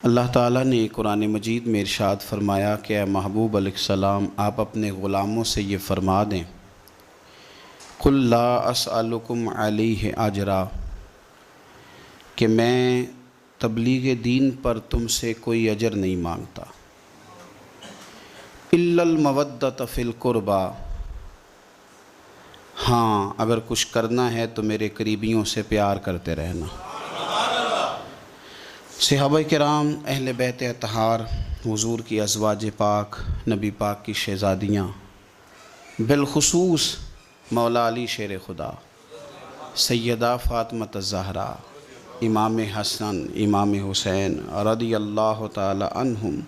اللہ تعالیٰ نے قرآن مجید میں ارشاد فرمایا کہ اے محبوب علیہ السلام آپ اپنے غلاموں سے یہ فرما دیں قُلْ لَا أَسْأَلُكُمْ عَلَيْهِ أَجْرًا کہ میں تبلیغ دین پر تم سے کوئی اجر نہیں مانگتا إِلَّا الْمَوَدَّةَ فِي الْقُرْبَى ہاں اگر کچھ کرنا ہے تو میرے قریبیوں سے پیار کرتے رہنا۔ صحابہ کرام، اہل بیت اطہار، حضور کی ازواج پاک، نبی پاک کی شہزادیاں، بالخصوص مولا علی شیر خدا، سیدہ فاطمہ الزہرا، امام حسن، امام حسین رضی اللہ تعالی عنہم،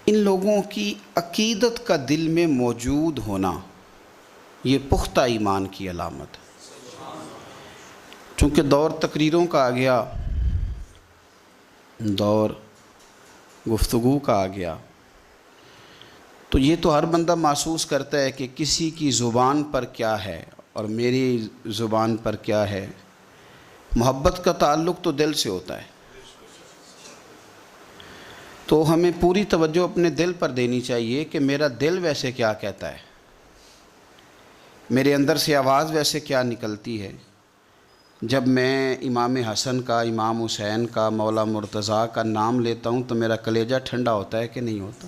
ان لوگوں کی عقیدت کا دل میں موجود ہونا یہ پختہ ایمان کی علامت ہے۔ چونکہ دور تقریروں کا آ گیا، دور گفتگو کا آ گیا، تو یہ تو ہر بندہ محسوس کرتا ہے کہ کسی کی زبان پر کیا ہے اور میری زبان پر کیا ہے۔ محبت کا تعلق تو دل سے ہوتا ہے، تو ہمیں پوری توجہ اپنے دل پر دینی چاہیے کہ میرا دل ویسے کیا کہتا ہے، میرے اندر سے آواز ویسے کیا نکلتی ہے۔ جب میں امام حسن کا، امام حسین کا، مولا مرتضیٰ کا نام لیتا ہوں تو میرا کلیجہ ٹھنڈا ہوتا ہے کہ نہیں ہوتا؟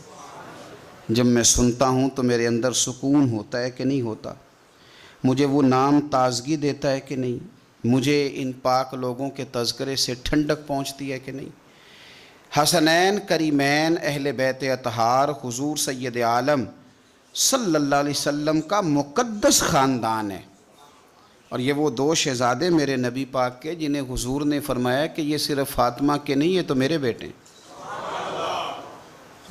جب میں سنتا ہوں تو میرے اندر سکون ہوتا ہے کہ نہیں ہوتا؟ مجھے وہ نام تازگی دیتا ہے کہ نہیں؟ مجھے ان پاک لوگوں کے تذکرے سے ٹھنڈک پہنچتی ہے کہ نہیں؟ حسنین کریمین، اہل بیت اطہار، حضور سید عالم صلی اللہ علیہ وسلم کا مقدس خاندان ہے، اور یہ وہ دو شہزادے میرے نبی پاک کے جنہیں حضور نے فرمایا کہ یہ صرف فاطمہ کے نہیں، یہ تو میرے بیٹے ہیں۔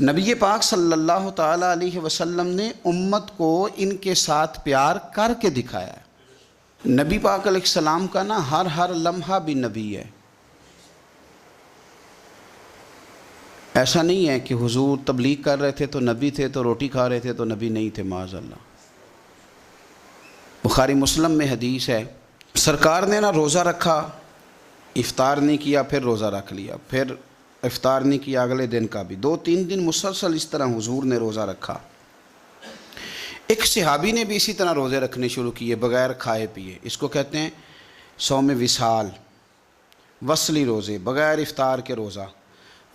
نبی پاک صلی اللہ تعالیٰ علیہ وسلم نے امت کو ان کے ساتھ پیار کر کے دکھایا ہے۔ نبی پاک علیہ السلام کا نا ہر لمحہ بھی نبی ہے۔ ایسا نہیں ہے کہ حضور تبلیغ کر رہے تھے تو نبی تھے، تو روٹی کھا رہے تھے تو نبی نہیں تھے، معاذ اللہ۔ بخاری مسلم میں حدیث ہے، سرکار نے نا روزہ رکھا، افطار نہیں کیا، پھر روزہ رکھ لیا، پھر افطار نہیں کیا اگلے دن کا بھی، 2-3 دن مسلسل اس طرح حضور نے روزہ رکھا۔ ایک صحابی نے بھی اسی طرح روزے رکھنے شروع کیے بغیر کھائے پیے، اس کو کہتے ہیں صوم وصال، وصلی روزے، بغیر افطار کے روزہ۔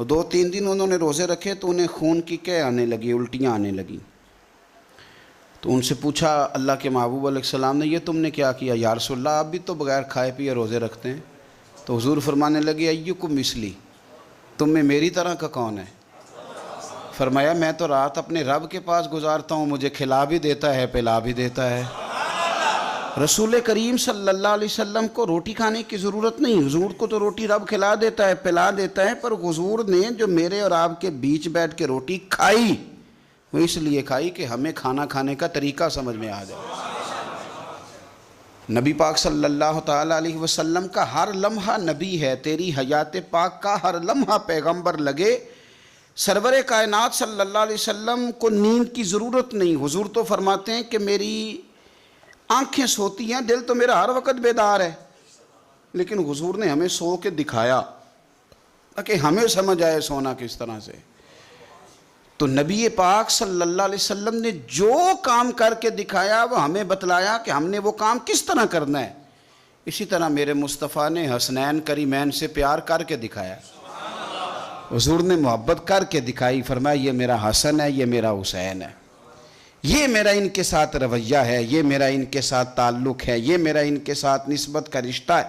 2-3 دن انہوں نے روزے رکھے تو انہیں خون کی قے آنے لگی، الٹیاں آنے لگیں، تو ان سے پوچھا اللہ کے محبوب علیہ السلام نے، یہ تم نے کیا کیا؟ یا رسول اللہ آپ بھی تو بغیر کھائے پیے روزے رکھتے ہیں۔ تو حضور فرمانے لگے ایکم مثلی، تم میں میری طرح کا کون ہے؟ فرمایا میں تو رات اپنے رب کے پاس گزارتا ہوں، مجھے کھلا بھی دیتا ہے، پلا بھی دیتا ہے۔ رسول کریم صلی اللہ علیہ وسلم کو روٹی کھانے کی ضرورت نہیں، حضور کو تو روٹی رب کھلا دیتا ہے، پلا دیتا ہے، پر حضور نے جو میرے اور آپ کے بیچ بیٹھ کے روٹی کھائی وہ اس لیے کھائی کہ ہمیں کھانا کھانے کا طریقہ سمجھ میں آ جائے۔ نبی پاک صلی اللہ تعالیٰ علیہ وسلم کا ہر لمحہ نبی ہے، تیری حیات پاک کا ہر لمحہ پیغمبر لگے۔ سرور کائنات صلی اللہ علیہ وسلم کو نیند کی ضرورت نہیں، حضور تو فرماتے ہیں کہ میری آنکھیں سوتی ہیں، دل تو میرا ہر وقت بیدار ہے، لیکن حضور نے ہمیں سو کے دکھایا تاکہ ہمیں سمجھ آئے سونا کس طرح سے۔ تو نبی پاک صلی اللہ علیہ وسلم نے جو کام کر کے دکھایا وہ ہمیں بتلایا کہ ہم نے وہ کام کس طرح کرنا ہے۔ اسی طرح میرے مصطفیٰ نے حسنین کریمین سے پیار کر کے دکھایا، حضور نے محبت کر کے دکھائی، فرمایا یہ میرا حسن ہے، یہ میرا حسین ہے، یہ میرا ان کے ساتھ رویہ ہے، یہ میرا ان کے ساتھ تعلق ہے، یہ میرا ان کے ساتھ نسبت کا رشتہ ہے،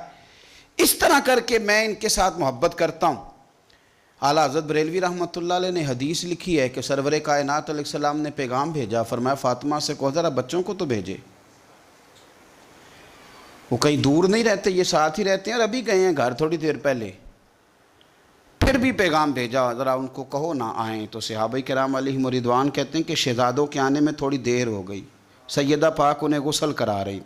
اس طرح کر کے میں ان کے ساتھ محبت کرتا ہوں۔ اعلیٰ حضرت بریلوی رحمۃ اللہ علیہ نے حدیث لکھی ہے کہ سرور کائنات علیہ السلام نے پیغام بھیجا، فرمایا فاطمہ سے کہو ذرا بچوں کو تو بھیجے، وہ کہیں دور نہیں رہتے، یہ ساتھ ہی رہتے ہیں، اور ابھی گئے ہیں گھر تھوڑی دیر پہلے، پھر بھی پیغام بھیجا ذرا ان کو کہو نہ آئیں۔ تو صحابہ کرام علیہم رضوان کہتے ہیں کہ شہزادوں کے آنے میں تھوڑی دیر ہو گئی، سیدہ پاک انہیں غسل کرا رہی،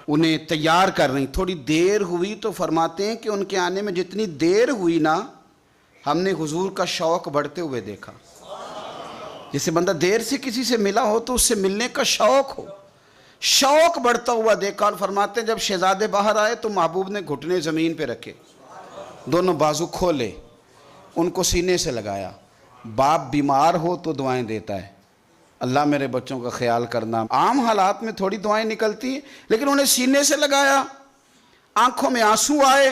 انہیں تیار کر رہی، تھوڑی دیر ہوئی، تو فرماتے ہیں کہ ان کے آنے میں جتنی دیر ہوئی نا، ہم نے حضور کا شوق بڑھتے ہوئے دیکھا۔ جیسے بندہ دیر سے کسی سے ملا ہو تو اس سے ملنے کا شوق ہو، شوق بڑھتا ہوا دیکھا، اور فرماتے ہیں جب شہزادے باہر آئے تو محبوب نے گھٹنے زمین پہ رکھے، دونوں بازو کھولے، ان کو سینے سے لگایا. باپ بیمار ہو تو دعائیں دیتا ہے, اللہ میرے بچوں کا خیال کرنا. عام حالات میں تھوڑی دعائیں نکلتی ہیں, لیکن انہیں سینے سے لگایا, آنکھوں میں آنسو آئے.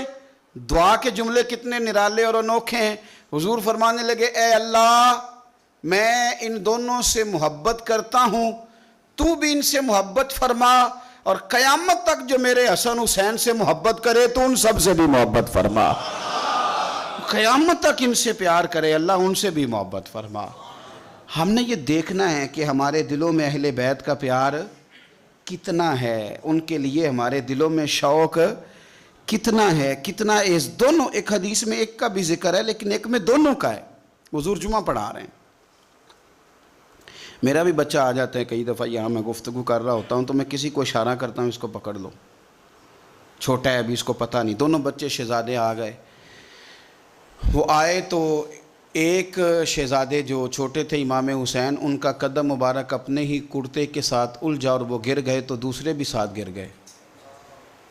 دعا کے جملے کتنے نرالے اور انوکھے ہیں. حضور فرمانے لگے, اے اللہ میں ان دونوں سے محبت کرتا ہوں, تو بھی ان سے محبت فرما, اور قیامت تک جو میرے حسن حسین سے محبت کرے تو ان سب سے بھی محبت فرما. قیامت تک ان سے پیار کرے اللہ, ان سے بھی محبت فرما. ہم نے یہ دیکھنا ہے کہ ہمارے دلوں میں اہل بیت کا پیار کتنا ہے, ان کے لیے ہمارے دلوں میں شوق کتنا ہے, کتنا اس دونوں. ایک حدیث میں ایک کا بھی ذکر ہے لیکن ایک میں دونوں کا ہے. حضور جمعہ پڑھا رہے ہیں, میرا بھی بچہ آ جاتا ہے کئی دفعہ یہاں, میں گفتگو کر رہا ہوتا ہوں تو میں کسی کو اشارہ کرتا ہوں, اس کو پکڑ لو, چھوٹا ہے ابھی اس کو پتہ نہیں. دونوں بچے شہزادے آ گئے. وہ آئے تو ایک شہزادے جو چھوٹے تھے امام حسین, ان کا قدم مبارک اپنے ہی کرتے کے ساتھ الجھا اور وہ گر گئے, تو دوسرے بھی ساتھ گر گئے.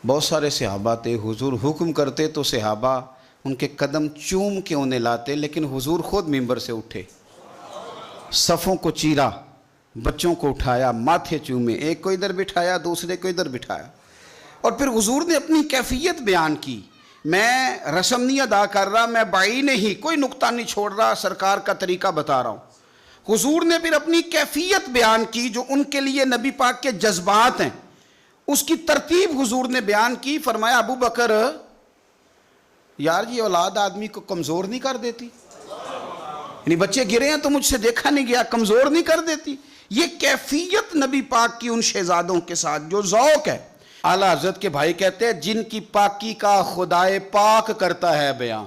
بہت سارے صحابہ تھے, حضور حکم کرتے تو صحابہ ان کے قدم چوم کے انہیں لاتے, لیکن حضور خود منبر سے اٹھے, صفوں کو چیرا, بچوں کو اٹھایا, ماتھے چومے, ایک کو ادھر بٹھایا دوسرے کو ادھر بٹھایا. اور پھر حضور نے اپنی کیفیت بیان کی. میں رسم نہیں ادا کر رہا, میں بائی نہیں, کوئی نقطہ نہیں چھوڑ رہا, سرکار کا طریقہ بتا رہا ہوں. حضور نے پھر اپنی کیفیت بیان کی جو ان کے لیے نبی پاک کے جذبات ہیں, اس کی ترتیب حضور نے بیان کی. فرمایا, ابو بکر یار یہ اولاد آدمی کو کمزور نہیں کر دیتی, یعنی بچے گرے ہیں تو مجھ سے دیکھا نہیں گیا, کمزور نہیں کر دیتی. یہ کیفیت نبی پاک کی ان شہزادوں کے ساتھ جو ذوق ہے. اعلیٰ حضرت کے بھائی کہتے ہیں, جن کی پاکی کا خدائے پاک کرتا ہے بیان.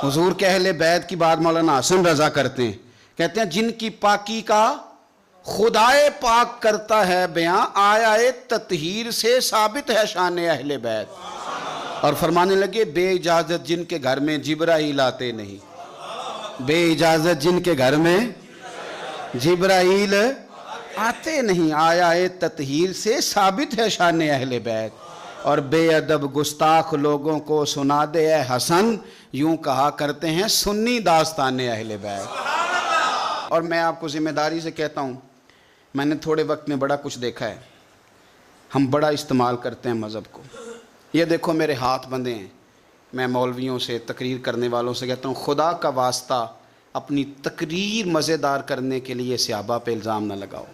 حضور کے اہل بیت کی بات مولانا حسن رضا کرتے ہیں, کہتے ہیں جن کی پاکی کا خدائے پاک کرتا ہے بیان, آیا تطہیر سے ثابت ہے شان اہل بیت. اور فرمانے لگے, بے اجازت جن کے گھر میں جبرائیل آتے نہیں, بے اجازت جن کے گھر میں جبرائیل آتے نہیں, آیا تطہیر سے ثابت ہے شان اہل بیت. اور بے ادب گستاخ لوگوں کو سنا دے اے حسن, یوں کہا کرتے ہیں سنی داستان اہل بیت. اور میں آپ کو ذمہ داری سے کہتا ہوں, میں نے تھوڑے وقت میں بڑا کچھ دیکھا ہے. ہم بڑا استعمال کرتے ہیں مذہب کو. یہ دیکھو میرے ہاتھ بندھے ہیں, میں مولویوں سے, تقریر کرنے والوں سے کہتا ہوں, خدا کا واسطہ اپنی تقریر مزیدار کرنے کے لیے صحابہ پہ الزام نہ لگاؤ.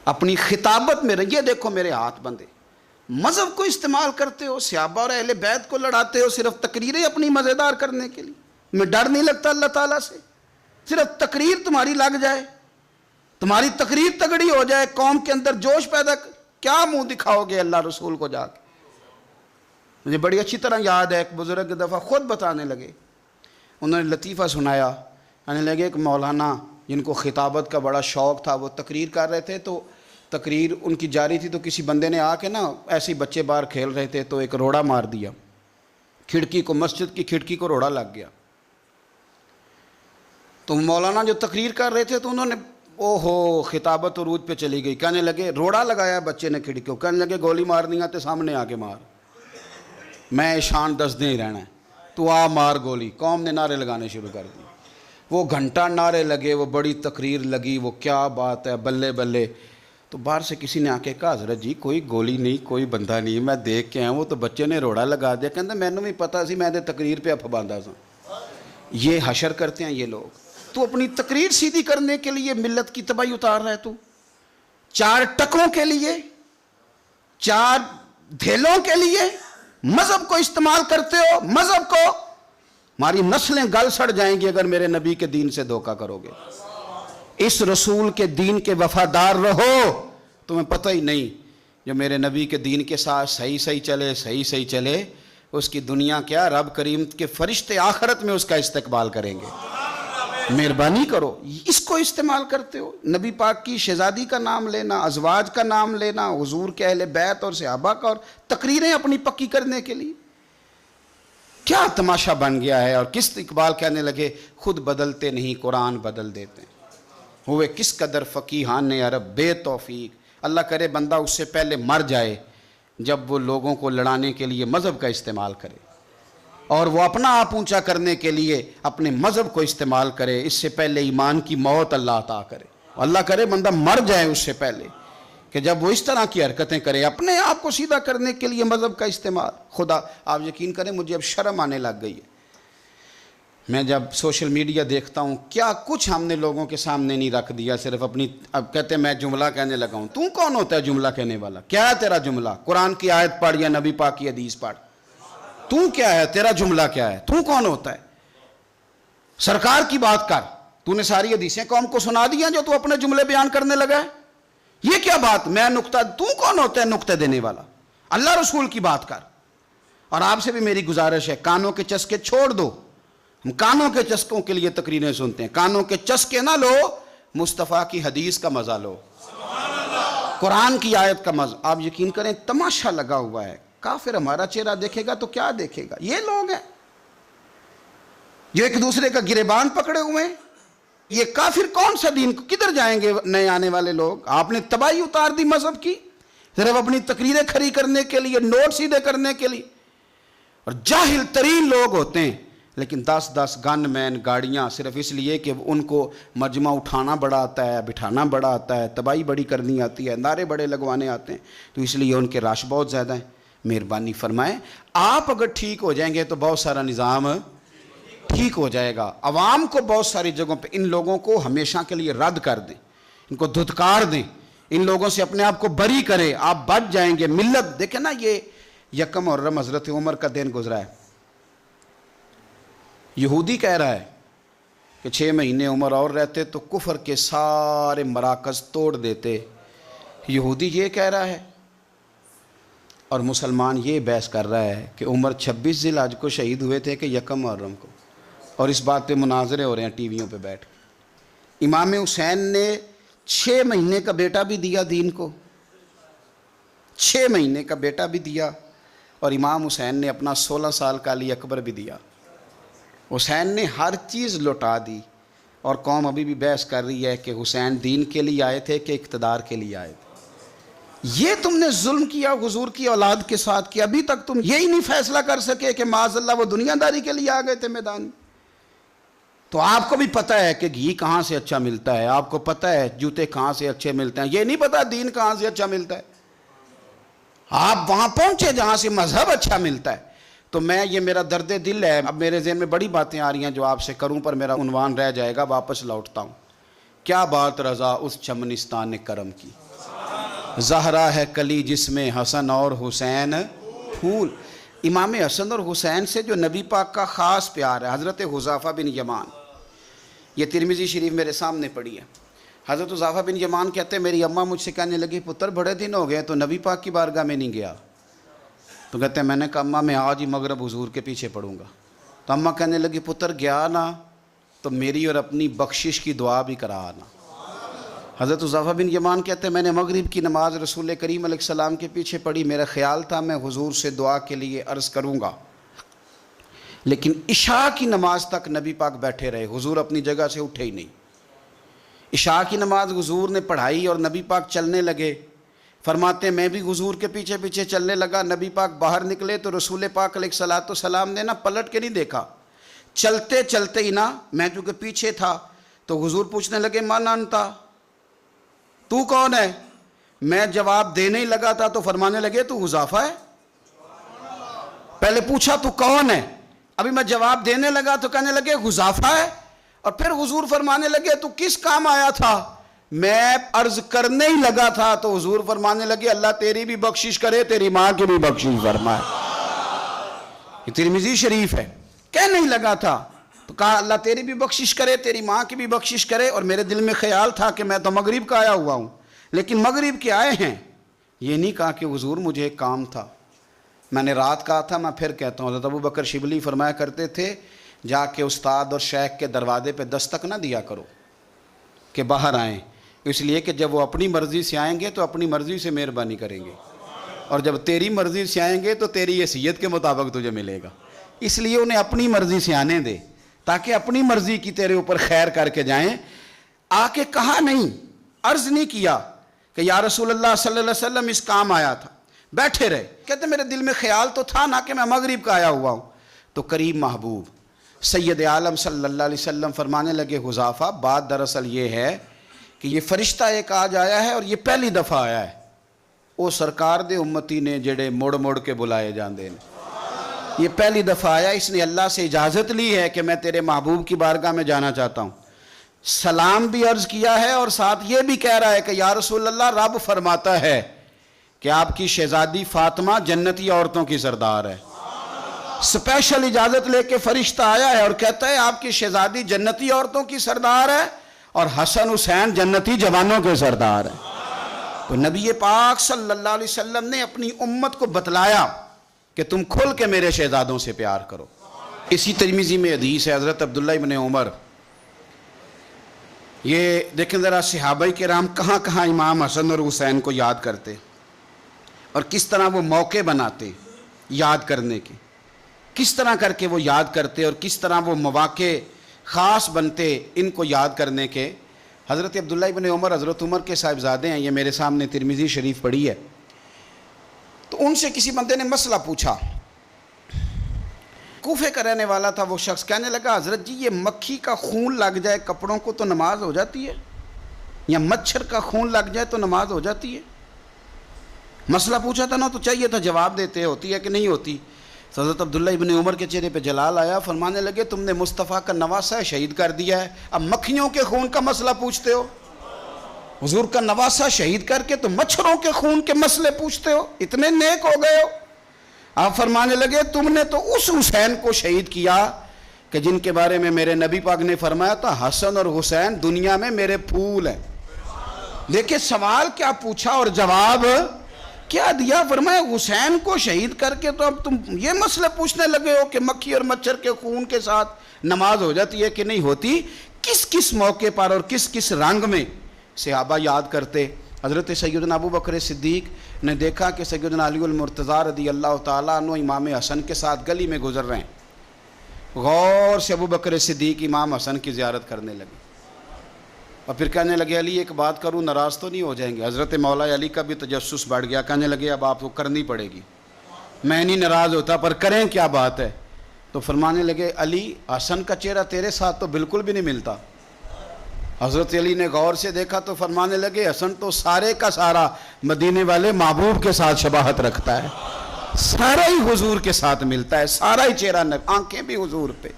اپنی خطابت میں یہ دیکھو میرے ہاتھ بندھے, مذہب کو استعمال کرتے ہو, صحابہ اور اہل بیت کو لڑاتے ہو صرف تقریریں اپنی مزیدار کرنے کے لیے. میں ڈر نہیں لگتا اللہ تعالیٰ سے, صرف تقریر تمہاری لگ جائے, تمہاری تقریر تگڑی ہو جائے, قوم کے اندر جوش پیدا, کیا منہ دکھاؤ گے اللہ رسول کو جا کے. مجھے بڑی اچھی طرح یاد ہے, ایک بزرگ دفعہ خود بتانے لگے, انہوں نے لطیفہ سنایا. کہنے لگے ایک مولانا جن کو خطابت کا بڑا شوق تھا, وہ تقریر کر رہے تھے, تو تقریر ان کی جاری تھی, تو کسی بندے نے آ کے نا, ایسے بچے باہر کھیل رہے تھے, تو ایک روڑا مار دیا کھڑکی کو, مسجد کی کھڑکی کو روڑا لگ گیا. تو مولانا جو تقریر کر رہے تھے تو انہوں نے, او ہو خطابت عروج پہ چلی گئی. کہنے لگے روڑا لگایا بچے نے کھڑکی کو, کہنے لگے گولی مار نہیں آتے سامنے آ کے مار, میں شان 10 دن ہی رہنا ہے, تو آ مار گولی. قوم نے نعرے لگانے شروع کر دی, وہ گھنٹہ نعرے لگے, وہ بڑی تقریر لگی, وہ کیا بات ہے بلے بلے. تو باہر سے کسی نے آ کے کہا, حضرت جی کوئی گولی نہیں, کوئی بندہ نہیں, میں دیکھ کے آیا ہوں, تو بچے نے روڑا لگا دیا. کہتا میں نے بھی پتا سی, میں نے تقریر پہ اف باندھا سا. یہ حشر کرتے ہیں یہ لوگ. تو اپنی تقریر سیدھی کرنے کے لیے ملت کی تباہی اتار رہا ہے, تو 4 ٹکوں کے لیے, 4 دھیلوں کے لیے مذہب کو استعمال کرتے ہو. مذہب کو, ہماری نسلیں گل سڑ جائیں گی اگر میرے نبی کے دین سے دھوکہ کرو گے. اس رسول کے دین کے وفادار رہو, تمہیں پتہ ہی نہیں جو میرے نبی کے دین کے ساتھ صحیح چلے, اس کی دنیا کیا, رب کریم کے فرشتے آخرت میں اس کا استقبال کریں گے. مہربانی کرو, اس کو استعمال کرتے ہو. نبی پاک کی شہزادی کا نام لینا, ازواج کا نام لینا, حضور کے اہل بیت اور صحابہ کا, اور تقریریں اپنی پکی کرنے کے لیے. کیا تماشا بن گیا ہے. اور کس اقبال کہنے لگے, خود بدلتے نہیں قرآن بدل دیتے ہیں, ہوئے کس قدر فقیہان عرب بے توفیق. اللہ کرے بندہ اس سے پہلے مر جائے جب وہ لوگوں کو لڑانے کے لیے مذہب کا استعمال کرے. اور وہ اپنا آپ اونچا کرنے کے لیے اپنے مذہب کو استعمال کرے، اس سے پہلے ایمان کی موت اللہ عطا کرے۔ اللہ کرے بندہ مر جائے اس سے پہلے کہ جب وہ اس طرح کی حرکتیں کرے اپنے آپ کو سیدھا کرنے کے لیے مذہب کا استعمال۔ خدا آپ یقین کریں مجھے اب شرم آنے لگ گئی ہے، میں جب سوشل میڈیا دیکھتا ہوں کیا کچھ ہم نے لوگوں کے سامنے نہیں رکھ دیا، صرف اپنی، اب کہتے ہیں میں جملہ کہنے لگا ہوں۔ تو کون ہوتا ہے جملہ کہنے والا؟ کیا ہے تیرا جملہ؟ قرآن کی آیت پڑھ یا نبی پاک کی حدیث پڑھ، تو کیا ہے؟ تیرا جملہ کیا ہے؟ تو کون ہوتا ہے؟ سرکار کی بات کر، تو نے ساری حدیثیں قوم کو سنا دیا جو تو اپنے جملے بیان کرنے لگا ہے؟ یہ کیا بات؟ میں نقطہ، تو کون ہوتا ہے نقطہ دینے والا؟ اللہ رسول کی بات کر۔ اور آپ سے بھی میری گزارش ہے کانوں کے چسکے چھوڑ دو، ہم کانوں کے چسکوں کے لیے تقریریں سنتے ہیں، کانوں کے چسکے نہ لو، مصطفیٰ کی حدیث کا مزہ لو، قرآن کی آیت کا مزہ۔ آپ یقین کریں تماشا لگا ہوا ہے، کافر ہمارا چہرہ دیکھے گا تو کیا دیکھے گا؟ یہ لوگ ہیں جو ایک دوسرے کا گریبان پکڑے ہوئے ہیں، یہ کافر کون سا دین، کدھر جائیں گے نئے آنے والے لوگ؟ آپ نے تباہی اتار دی مذہب کی، صرف اپنی تقریریں کھڑی کرنے کے لیے، نوٹ سیدھے کرنے کے لیے۔ اور جاہل ترین لوگ ہوتے ہیں لیکن 10 گن مین گاڑیاں صرف اس لیے کہ ان کو مجمع اٹھانا بڑا آتا ہے، بٹھانا بڑا آتا ہے، تباہی بڑی کرنی آتی ہے، نعرے بڑے لگوانے آتے ہیں، تو اس لیے ان کے رش بہت زیادہ ہیں۔ مہربانی فرمائیں آپ اگر ٹھیک ہو جائیں گے تو بہت سارا نظام ٹھیک ہو جائے گا۔ عوام کو بہت ساری جگہوں پہ ان لوگوں کو ہمیشہ کے لیے رد کر دیں، ان کو دھتکار دیں، ان لوگوں سے اپنے آپ کو بری کریں، آپ بچ جائیں گے۔ ملت دیکھیں نا، یہ یکم محرم حضرت عمر کا دن گزرا ہے، یہودی کہہ رہا ہے کہ 6 مہینے عمر اور رہتے تو کفر کے سارے مراکز توڑ دیتے، یہودی یہ کہہ رہا ہے، اور مسلمان یہ بحث کر رہا ہے کہ عمر 26 ذی الحج کو شہید ہوئے تھے کہ یکم محرم کو، اور اس بات پہ مناظرے ہو رہے ہیں ٹی ویوں پہ بیٹھ کے۔ امام حسین نے 6 مہینے کا بیٹا بھی دیا دین کو، 6 مہینے کا بیٹا بھی دیا، اور امام حسین نے اپنا 16 سال کا علی اکبر بھی دیا۔ حسین نے ہر چیز لوٹا دی، اور قوم ابھی بھی بحث کر رہی ہے کہ حسین دین کے لیے آئے تھے کہ اقتدار کے لیے آئے تھے۔ یہ تم نے ظلم کیا حضور کی اولاد کے ساتھ کہ ابھی تک تم یہی نہیں فیصلہ کر سکے کہ معاذ اللہ وہ دنیا داری کے لیے آ گئے تھے میدان۔ تو آپ کو بھی پتہ ہے کہ گھی کہاں سے اچھا ملتا ہے، آپ کو پتہ ہے جوتے کہاں سے اچھے ملتے ہیں، یہ نہیں پتہ دین کہاں سے اچھا ملتا ہے۔ آپ وہاں پہنچے جہاں سے مذہب اچھا ملتا ہے۔ تو میں، یہ میرا درد دل ہے، اب میرے ذہن میں بڑی باتیں آ رہی ہیں جو آپ سے کروں پر میرا عنوان رہ جائے گا، واپس لوٹتا ہوں۔ کیا بات رضا اس چمنستان کرم کی، زہرا ہے کلی جس میں حسن اور حسین پھول۔ امام حسن اور حسین سے جو نبی پاک کا خاص پیار ہے، حضرت حذیفہ بن یمان، یہ ترمذی شریف میرے سامنے پڑھی ہے۔ حضرت حذیفہ بن یمان کہتے ہیں میری اماں مجھ سے کہنے لگی پتر بڑے دن ہو گئے تو نبی پاک کی بارگاہ میں نہیں گیا، تو کہتے ہیں میں نے کہا اماں میں آج ہی مغرب حضور کے پیچھے پڑھوں گا، تو اماں کہنے لگی پتر گیا نا تو میری اور اپنی بخشش کی دعا بھی کرا آنا۔ حضرت حذیفہ بن یمان کہتے ہیں میں نے مغرب کی نماز رسول کریم علیہ السلام کے پیچھے پڑھی، میرا خیال تھا میں حضور سے دعا کے لیے عرض کروں گا، لیکن عشاء کی نماز تک نبی پاک بیٹھے رہے، حضور اپنی جگہ سے اٹھے ہی نہیں۔ عشاء کی نماز حضور نے پڑھائی اور نبی پاک چلنے لگے، فرماتے ہیں میں بھی حضور کے پیچھے پیچھے چلنے لگا، نبی پاک باہر نکلے تو رسول پاک علیہ السلام نے نا پلٹ کے نہیں دیکھا، چلتے چلتے ہی نا، میں چونکہ پیچھے تھا تو حضور پوچھنے لگے من انتا، تو کون ہے؟ میں جواب دینے ہی لگا تھا تو فرمانے لگے تو حذیفہ ہے۔ پہلے پوچھا تو کون ہے، ابھی میں جواب دینے لگا تو کہنے لگے حذیفہ ہے، اور پھر حضور فرمانے لگے تو کس کام آیا تھا؟ میں عرض کرنے ہی لگا تھا تو حضور فرمانے لگے اللہ تیری بھی بخشش کرے تیری ماں کی بھی بخشش فرمائے۔ یہ ترمذی شریف ہے، کہنے ہی لگا تھا تو کہا اللہ تیری بھی بخشش کرے تیری ماں کی بھی بخشش کرے، اور میرے دل میں خیال تھا کہ میں تو مغرب کا آیا ہوا ہوں، لیکن مغرب کے آئے ہیں، یہ نہیں کہا کہ حضور مجھے ایک کام تھا۔ میں نے رات کہا تھا، میں پھر کہتا ہوں، حضرت ابو بکر شبلی فرمایا کرتے تھے جا کے استاد اور شیخ کے دروازے پہ دستک نہ دیا کرو کہ باہر آئیں، اس لیے کہ جب وہ اپنی مرضی سے آئیں گے تو اپنی مرضی سے مہربانی کریں گے، اور جب تیری مرضی سے آئیں گے تو تیری حیثیت کے مطابق تجھے ملے گا، اس لیے انہیں اپنی مرضی سے آنے دے تاکہ اپنی مرضی کی تیرے اوپر خیر کر کے جائیں۔ آ کے کہا نہیں، عرض نہیں کیا کہ یا رسول اللہ صلی اللہ علیہ وسلم اس کام آیا تھا، بیٹھے رہے، کہتے میرے دل میں خیال تو تھا نا کہ میں مغرب کا آیا ہوا ہوں، تو قریب محبوب سید عالم صلی اللہ علیہ وسلم فرمانے لگے حذیفہ بات دراصل یہ ہے کہ یہ فرشتہ ایک آج آیا ہے اور یہ پہلی دفعہ آیا ہے، وہ سرکار دے امتی نے جڑے مڑ مڑ کے بلائے جاندے ہیں، یہ پہلی دفعہ آیا، اس نے اللہ سے اجازت لی ہے کہ میں تیرے محبوب کی بارگاہ میں جانا چاہتا ہوں، سلام بھی عرض کیا ہے اور ساتھ یہ بھی کہہ رہا ہے کہ یا رسول اللہ رب فرماتا ہے کہ آپ کی شہزادی فاطمہ جنتی عورتوں کی سردار ہے۔ سپیشل اجازت لے کے فرشتہ آیا ہے اور کہتا ہے آپ کی شہزادی جنتی عورتوں کی سردار ہے اور حسن حسین جنتی جوانوں کے سردار ہے۔ تو نبی پاک صلی اللہ علیہ وسلم نے اپنی امت کو بتلایا کہ تم کھل کے میرے شہزادوں سے پیار کرو۔ اسی ترمذی میں حدیث ہے، حضرت عبداللہ ابن عمر، یہ دیکھیں ذرا صحابہ کرام کہاں کہاں امام حسن اور حسین کو یاد کرتے اور کس طرح وہ موقع بناتے یاد کرنے کے، کس طرح کر کے وہ یاد کرتے اور کس طرح وہ مواقع خاص بنتے ان کو یاد کرنے کے۔ حضرت عبداللہ ابن عمر حضرت عمر کے صاحبزادے ہیں، یہ میرے سامنے ترمذی شریف پڑھی ہے، تو ان سے کسی بندے نے مسئلہ پوچھا، کوفے کا رہنے والا تھا وہ شخص، کہنے لگا حضرت جی یہ مکھی کا خون لگ جائے کپڑوں کو تو نماز ہو جاتی ہے، یا مچھر کا خون لگ جائے تو نماز ہو جاتی ہے؟ مسئلہ پوچھا تھا نا تو چاہیے تھا جواب دیتے، ہوتی ہے کہ نہیں ہوتی؟ تو حضرت عبداللہ ابن عمر کے چہرے پہ جلال آیا، فرمانے لگے تم نے مصطفیٰ کا نواسہ شہید کر دیا ہے، اب مکھیوں کے خون کا مسئلہ پوچھتے ہو؟ حضور کا نواسہ شہید کر کے تو مچھروں کے خون کے مسئلے پوچھتے ہو؟ اتنے نیک ہو گئے ہو؟ آپ فرمانے لگے تم نے تو اس حسین کو شہید کیا کہ جن کے بارے میں میرے نبی پاک نے فرمایا تھا حسن اور حسین دنیا میں میرے پھول ہیں۔ دیکھیں سوال کیا پوچھا اور جواب کیا دیا، فرمایا حسین کو شہید کر کے تو اب تم یہ مسئلہ پوچھنے لگے ہو کہ مکھی اور مچھر کے خون کے ساتھ نماز ہو جاتی ہے کہ نہیں ہوتی؟ کس کس موقع پر اور کس کس رنگ میں صحابہ یاد کرتے۔ حضرت سیدنا ابو بکر صدیق نے دیکھا کہ سیدنا علی المرتضیٰ رضی اللہ تعالیٰ عنہ امام حسن کے ساتھ گلی میں گزر رہے ہیں، غور سے ابو بکر صدیق امام حسن کی زیارت کرنے لگے اور پھر کہنے لگے علی ایک بات کروں، ناراض تو نہیں ہو جائیں گے؟ حضرت مولا علی کا بھی تجسس بڑھ گیا، کہنے لگے اب آپ کو کرنی پڑے گی، میں نہیں ناراض ہوتا پر کریں کیا بات ہے؟ تو فرمانے لگے علی حسن کا چہرہ تیرے ساتھ تو بالکل بھی نہیں ملتا۔ حضرت علی نے غور سے دیکھا تو فرمانے لگے حسن تو سارے کا سارا مدینے والے محبوب کے ساتھ شباہت رکھتا ہے، سارا ہی حضور کے ساتھ ملتا ہے، سارا ہی چہرہ، آنکھیں بھی حضور پہ،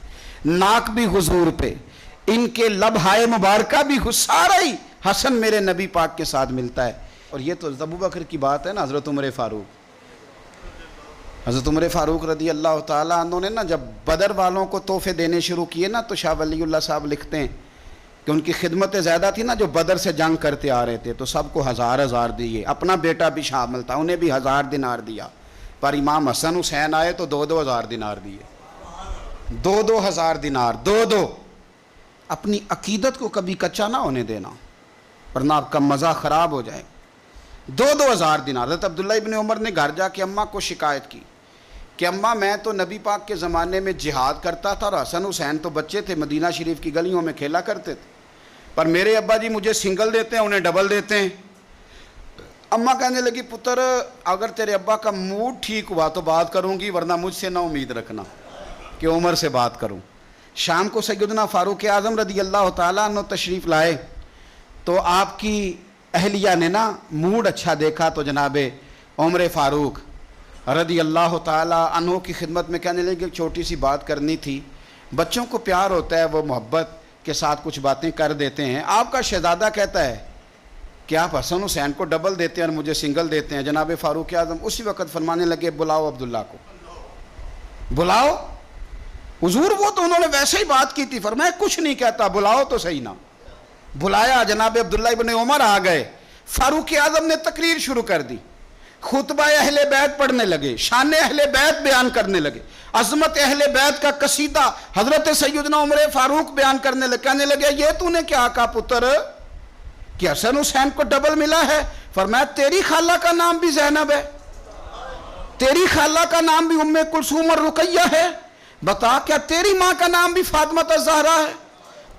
ناک بھی حضور پہ، ان کے لب ہائے مبارکہ بھی، سارا ہی حسن میرے نبی پاک کے ساتھ ملتا ہے۔ اور یہ تو ابو بکر کی بات ہے نا، حضرت عمر فاروق رضی اللہ تعالیٰ عنہ نے نا جب بدر والوں کو تحفے دینے شروع کیے نا تو شاہ ولی اللہ صاحب لکھتے ہیں کہ ان کی خدمتیں زیادہ تھی نا، جو بدر سے جنگ کرتے آ رہے تھے تو سب کو 1000 دیے، اپنا بیٹا بھی شامل تھا، انہیں بھی 1000 دینار دیا، پر امام حسن حسین آئے تو 2-2 دینار دیے، 2-2 دینار، 2 اپنی عقیدت کو کبھی کچا نہ ہونے دینا ورنہ آپ کا مزہ خراب ہو جائے۔ 2-2 دینار۔ حضرت عبداللہ ابن عمر نے گھر جا کے اماں کو شکایت کی کہ اماں میں تو نبی پاک کے زمانے میں جہاد کرتا تھا اور حسن حسین تو بچے تھے، مدینہ شریف کی گلیوں میں کھیلا کرتے تھے، پر میرے ابا جی مجھے سنگل دیتے ہیں، انہیں ڈبل دیتے ہیں۔ اماں کہنے لگی پتر اگر تیرے ابا کا موڈ ٹھیک ہوا تو بات کروں گی، ورنہ مجھ سے نہ امید رکھنا کہ عمر سے بات کروں۔ شام کو سیدنا فاروق اعظم رضی اللہ تعالیٰ عنہ تشریف لائے تو آپ کی اہلیہ نے نا موڈ اچھا دیکھا تو جناب عمر فاروق رضی اللہ تعالیٰ عنہ کی خدمت میں کہنے لگے کہ چھوٹی سی بات کرنی تھی، بچوں کو پیار ہوتا ہے وہ محبت کے ساتھ کچھ باتیں کر دیتے ہیں، آپ کا شہزادہ کہتا ہے کہ آپ حسن حسین کو ڈبل دیتے ہیں اور مجھے سنگل دیتے ہیں۔ جناب فاروق اعظم اسی وقت فرمانے لگے بلاؤ عبداللہ کو، بلاؤ۔ حضور وہ تو انہوں نے ویسے ہی بات کی تھی، فرمایا کچھ نہیں کہتا، بلاؤ تو صحیح نا۔ بلایا، جناب عبداللہ ابن عمر آ گئے، فاروق اعظم نے تقریر شروع کر دی، خطبہ اہل بیت پڑھنے لگے، شان اہل بیت بیان کرنے لگے، عظمت اہل بیت کا قصیدہ حضرت سیدنا عمر فاروق بیان کرنے لگے۔ کہنے لگے یہ تو نے کیا کہا پتر کہ حسن حسین کو ڈبل ملا ہے؟ فرمایا تیری خالہ کا نام بھی زینب ہے، تیری خالہ کا نام بھی ام کلثوم اور رقیہ ہے، بتا کیا تیری ماں کا نام بھی فاطمہ الزہرا ہے،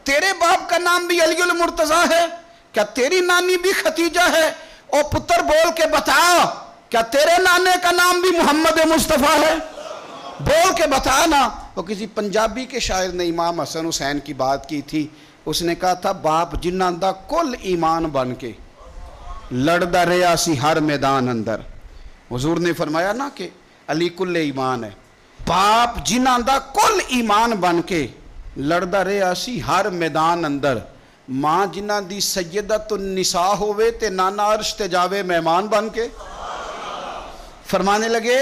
تیرے باپ کا نام بھی علی المرتضیٰ ہے، کیا تیری نانی بھی ختیجہ ہے؟ اور پتر بول کے بتا کیا تیرے نانے کا نام بھی محمد مصطفیٰ ہے؟ بول کے بتا نا. وہ کسی پنجابی کے شاعر نے امام حسن حسین کی بات کی تھی. اس نے کہا تھا باپ جنہاں دا کل ایمان بن کے لڑدا رہا سی ہر میدان اندر. حضور نے فرمایا نا کہ علی کل ایمان ہے. باپ جنہاں دا کل ایمان بن کے لڑدا رہا سی ہر میدان اندر. ماں جنہاں دی سیدۃ النساء ہوئے تے نانا عرش تے جاوے مہمان بن کے. فرمانے لگے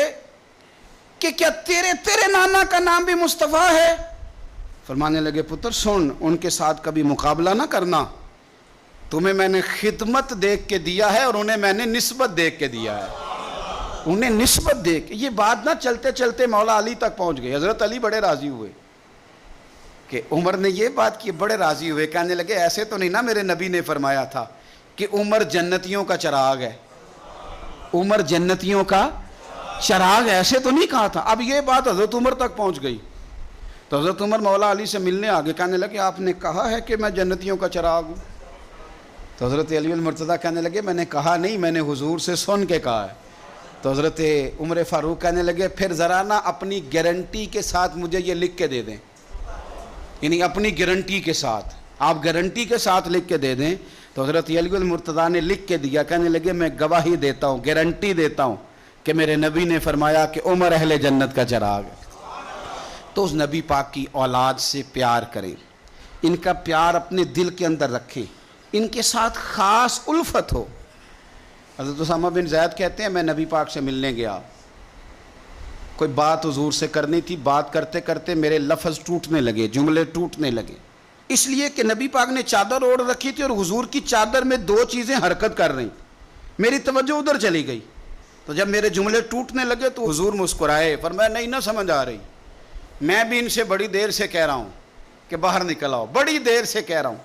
کہ کیا تیرے نانا کا نام بھی مصطفیٰ ہے؟ فرمانے لگے پتر سن، ان کے ساتھ کبھی مقابلہ نہ کرنا. تمہیں میں نے خدمت دیکھ کے دیا ہے اور انہیں میں نے نسبت دیکھ کے دیا ہے. انہیں نسبت دیکھ. یہ بات نہ چلتے چلتے مولا علی تک پہنچ گئی. حضرت علی بڑے راضی ہوئے کہ عمر نے یہ بات کی. بڑے راضی ہوئے، کہنے لگے ایسے تو نہیں نا میرے نبی نے فرمایا تھا کہ عمر جنتیوں کا چراغ ہے. عمر جنتیوں کا چراغ ایسے تو نہیں کہا تھا. اب یہ بات حضرت عمر تک پہنچ گئی تو حضرت عمر مولا علی سے ملنے آگے. کہنے لگے آپ نے کہا ہے کہ میں جنتیوں کا چراغ ہوں. تو حضرت علی المرتضیٰ کہنے لگے میں نے کہا نہیں، میں نے حضور سے سن کے کہا ہے. تو حضرت عمر فاروق کہنے لگے پھر ذرا نا اپنی گارنٹی کے ساتھ مجھے یہ لکھ کے دے دیں. یعنی اپنی گارنٹی کے ساتھ، آپ گارنٹی کے ساتھ لکھ کے دے دیں. تو حضرت علی المرتضیٰ نے لکھ کے دیا. کہنے لگے میں گواہی دیتا ہوں، گارنٹی دیتا ہوں کہ میرے نبی نے فرمایا کہ عمر اہل جنت کا چراغ ہے. تو اس نبی پاک کی اولاد سے پیار کریں، ان کا پیار اپنے دل کے اندر رکھیں، ان کے ساتھ خاص الفت ہو. حضرت اسامہ بن زید کہتے ہیں میں نبی پاک سے ملنے گیا، کوئی بات حضور سے کرنی تھی. بات کرتے کرتے میرے لفظ ٹوٹنے لگے، جملے ٹوٹنے لگے، اس لیے کہ نبی پاک نے چادر اوڑھ رکھی تھی اور حضور کی چادر میں دو چیزیں حرکت کر رہی. میری توجہ ادھر چلی گئی. تو جب میرے جملے ٹوٹنے لگے تو حضور مسکرائے، فرمایا نہیں نہ سمجھ آ رہی، میں بھی ان سے بڑی دیر سے کہہ رہا ہوں کہ باہر نکل آؤ. بڑی دیر سے کہہ رہا ہوں،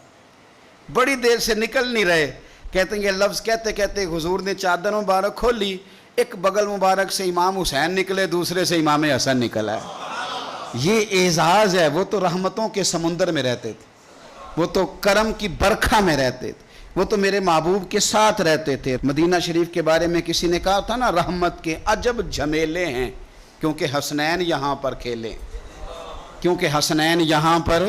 بڑی دیر سے نکل نہیں رہے. کہتے ہیں یہ لفظ کہتے کہتے حضور نے چادر مبارک کھولی. ایک بغل مبارک سے امام حسین نکلے، دوسرے سے امام حسن نکلا ہے. یہ اعزاز ہے. وہ تو رحمتوں کے سمندر میں رہتے تھے، وہ تو کرم کی برکھا میں رہتے تھے، وہ تو میرے محبوب کے ساتھ رہتے تھے. مدینہ شریف کے بارے میں کسی نے کہا تھا نا رحمت کے عجب جھمیلے ہیں کیونکہ حسنین یہاں پر کھیلے. کیونکہ حسنین یہاں پر.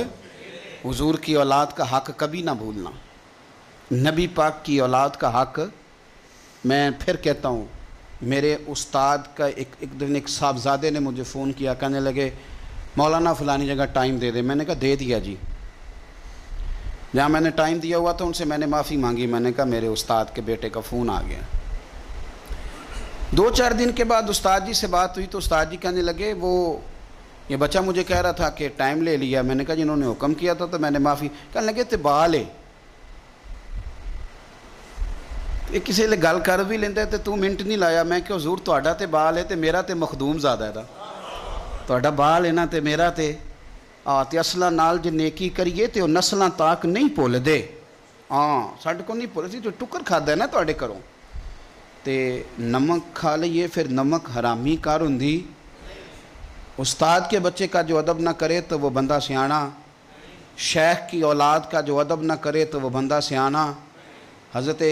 حضور کی اولاد کا حق کبھی نہ بھولنا، نبی پاک کی اولاد کا حق. میں پھر کہتا ہوں، میرے استاد کا ایک دن ایک صاحبزادے نے مجھے فون کیا. کہنے لگے مولانا فلانی جگہ ٹائم دے دے. میں نے کہا دے دیا جی. جہاں میں نے ٹائم دیا ہوا تھا ان سے میں نے معافی مانگی. میں نے کہا میرے استاد کے بیٹے کا فون آ گیا. 2-4 دن کے بعد استاد جی سے بات ہوئی تو استاد جی کہنے لگے وہ یہ بچہ مجھے کہہ رہا تھا کہ ٹائم لے لیا. میں نے کہا جنہوں نے حکم کیا تھا تو میں نے معافی. کہنے لگے تے بال ہے یہ کسی لے گل کر بھی لیندے تے تو منٹ نہیں لایا. میں کہ حضور تہاڈا تے بال ہے تے میرا تے مخدوم زیادہ ہے. تہاڈا بال ہے نا تے میرا تے تے اصلاں نال جے نیکی کریے تے وہ نسلاں تاک نہیں بھول دے. ساڈے کو نہیں بھول سی جو ٹکر کھادا ہے نا تہاڈے گھروں تے نمک کھا لئیے پھر نمک حرامی کار ہوندی. استاد کے بچے کا جو ادب نہ کرے تو وہ بندہ سیانا. شیخ کی اولاد کا جو ادب نہ کرے تو وہ بندہ سیانا. حضرت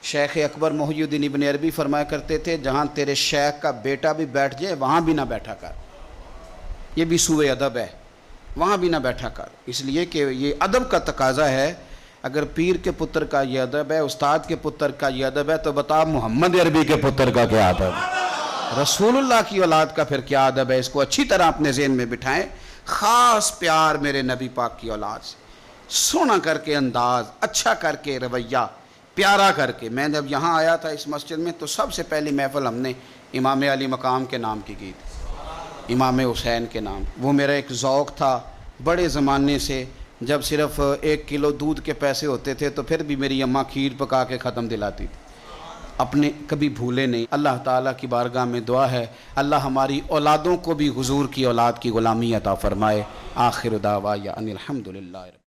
شیخ اکبر محی الدین ابن عربی فرمایا کرتے تھے جہاں تیرے شیخ کا بیٹا بھی بیٹھ جائے وہاں بھی نہ بیٹھا کر. یہ بھی سوء ادب ہے، وہاں بھی نہ بیٹھا کر. اس لیے کہ یہ ادب کا تقاضا ہے. اگر پیر کے پتر کا یہ ادب ہے، استاد کے پتر کا یہ ادب ہے تو بتا محمد عربی کے پتر کا کیا ادب ہے، رسول اللہ کی اولاد کا پھر کیا ادب ہے. اس کو اچھی طرح اپنے ذہن میں بٹھائیں. خاص پیار میرے نبی پاک کی اولاد سے، سونا کر کے انداز، اچھا کر کے رویہ، پیارا کر کے. میں جب یہاں آیا تھا اس مسجد میں تو سب سے پہلی محفل ہم نے امام علی مقام کے نام کی تھی، امام حسین کے نام. وہ میرا ایک ذوق تھا بڑے زمانے سے. جب صرف 1 کلو دودھ کے پیسے ہوتے تھے تو پھر بھی میری اماں کھیر پکا کے ختم دلاتی تھی. اپنے کبھی بھولے نہیں. اللہ تعالیٰ کی بارگاہ میں دعا ہے اللہ ہماری اولادوں کو بھی حضور کی اولاد کی غلامی عطا فرمائے. آخر دعوایا ان الحمدللہ.